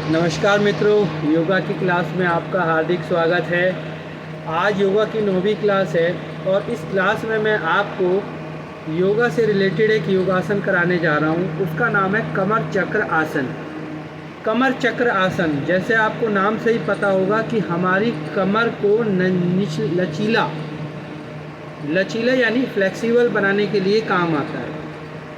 नमस्कार मित्रों, योगा की क्लास में आपका हार्दिक स्वागत है। आज योगा की 9वीं क्लास है और इस क्लास में मैं आपको योगा से रिलेटेड एक योगासन कराने जा रहा हूँ। उसका नाम है कमर चक्र आसन। कमर चक्र आसन, जैसे आपको नाम से ही पता होगा कि हमारी कमर को लचीला यानी फ्लेक्सिबल बनाने के लिए काम आता है।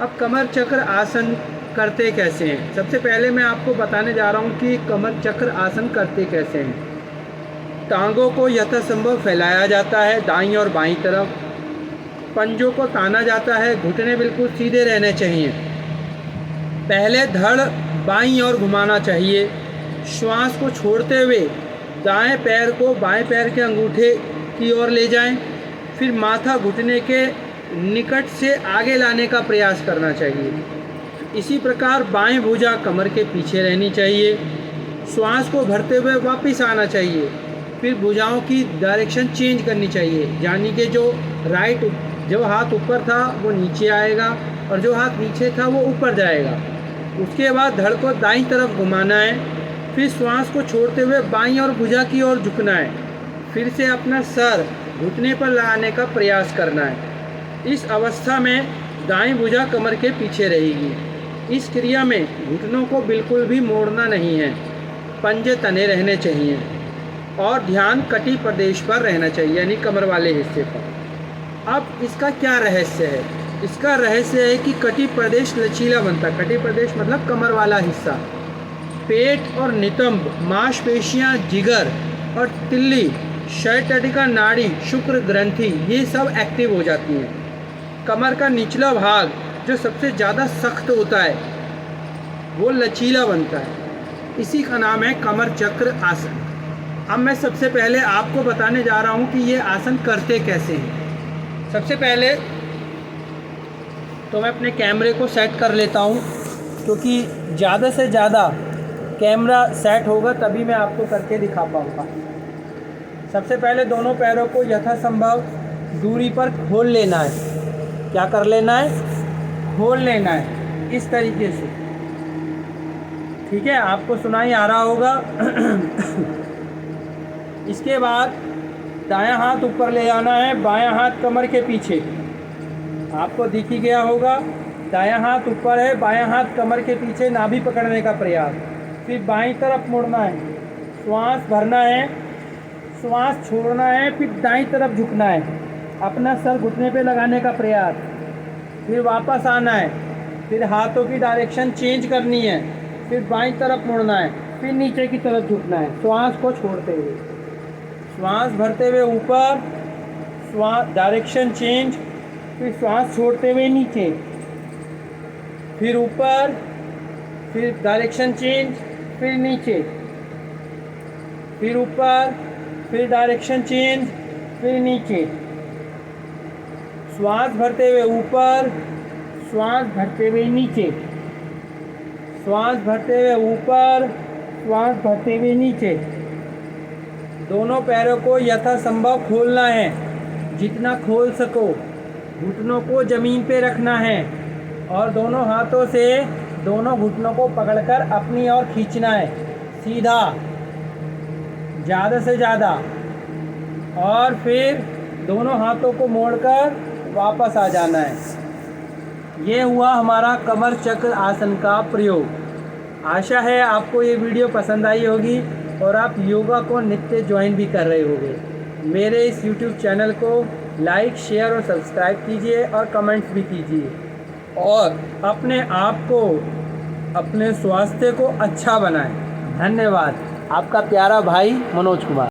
अब कमर चक्र आसन करते कैसे हैं, सबसे पहले मैं आपको बताने जा रहा हूं कि कमर चक्र आसन करते कैसे हैं। टांगों को यथासंभव फैलाया जाता है दाईं और बाईं तरफ। पंजों को ताना जाता है, घुटने बिल्कुल सीधे रहने चाहिए। पहले धड़ बाईं ओर घुमाना चाहिए। श्वास को छोड़ते हुए दाएं पैर को बाएं पैर के अंगूठे की ओर ले जाएं। फिर माथा घुटने के निकट से आगे लाने का प्रयास करना चाहिए। इसी प्रकार बाएं भुजा कमर के पीछे रहनी चाहिए। श्वास को भरते हुए वापस आना चाहिए। फिर भुजाओं की डायरेक्शन चेंज करनी चाहिए, यानी कि जो हाथ ऊपर था वो नीचे आएगा और जो हाथ नीचे था वो ऊपर जाएगा। उसके बाद धड़ को दाईं तरफ घुमाना है। फिर श्वास को छोड़ते हुए बाईं और भुजा की ओर झुकना है। फिर से अपना सर घुटने पर लगाने का प्रयास करना है। इस अवस्था में दाईं भुजा कमर के पीछे रहेगी। इस क्रिया में घुटनों को बिल्कुल भी मोड़ना नहीं है, पंजे तने रहने चाहिए और ध्यान कटी प्रदेश पर रहना चाहिए, यानी कमर वाले हिस्से पर। अब इसका क्या रहस्य है? इसका रहस्य है कि कटी प्रदेश लचीला बनता है। कटी प्रदेश मतलब कमर वाला हिस्सा। पेट और नितंब, मांसपेशियां, जिगर और तिल्ली, शयतटिका नाड़ी, शुक्र ग्रंथि, ये सब एक्टिव हो जाती हैं। कमर का निचला भाग जो सबसे ज़्यादा सख्त होता है वो लचीला बनता है। इसी का नाम है कमर चक्र आसन। अब मैं सबसे पहले आपको बताने जा रहा हूँ कि ये आसन करते कैसे हैं। सबसे पहले तो मैं अपने कैमरे को सेट कर लेता हूँ, क्योंकि ज़्यादा से ज़्यादा कैमरा सेट होगा तभी मैं आपको करके दिखा पाऊँगा। सबसे पहले दोनों पैरों को यथासंभव दूरी पर खोल लेना है। क्या कर लेना है? खोल लेना है, इस तरीके से। ठीक है, आपको सुनाई आ रहा होगा। इसके बाद दायां हाथ ऊपर ले जाना है, बायां हाथ कमर के पीछे। आपको दिख ही गया होगा, दायां हाथ ऊपर है, बायां हाथ कमर के पीछे, नाभि पकड़ने का प्रयास। फिर बाईं तरफ मुड़ना है, श्वास भरना है, श्वास छोड़ना है, फिर दाईं तरफ झुकना है, अपना सर घुटने पे लगाने का प्रयास। फिर वापस आना है, फिर हाथों की डायरेक्शन चेंज करनी है, फिर बाईं तरफ मुड़ना है, फिर नीचे की तरफ झुकना है, श्वास को छोड़ते हुए। श्वास भरते हुए ऊपर, श्वास डायरेक्शन चेंज, फिर श्वास छोड़ते हुए नीचे, फिर ऊपर, फिर डायरेक्शन चेंज, फिर नीचे, फिर ऊपर, फिर डायरेक्शन चेंज, फिर नीचे। श्वास भरते हुए ऊपर, श्वास भरते हुए नीचे, श्वास भरते हुए ऊपर, श्वास भरते हुए नीचे। दोनों पैरों को यथासंभव खोलना है, जितना खोल सको। घुटनों को ज़मीन पे रखना है और दोनों हाथों से दोनों घुटनों को पकड़कर अपनी ओर खींचना है, सीधा, ज़्यादा से ज़्यादा। और फिर दोनों हाथों को मोड़कर वापस आ जाना है। ये हुआ हमारा कमर चक्र आसन का प्रयोग। आशा है आपको ये वीडियो पसंद आई होगी और आप योगा को नित्य ज्वाइन भी कर रहे होंगे। मेरे इस YouTube चैनल को लाइक, शेयर और सब्सक्राइब कीजिए और कमेंट्स भी कीजिए और अपने आप को, अपने स्वास्थ्य को अच्छा बनाएं। धन्यवाद। आपका प्यारा भाई मनोज कुमार।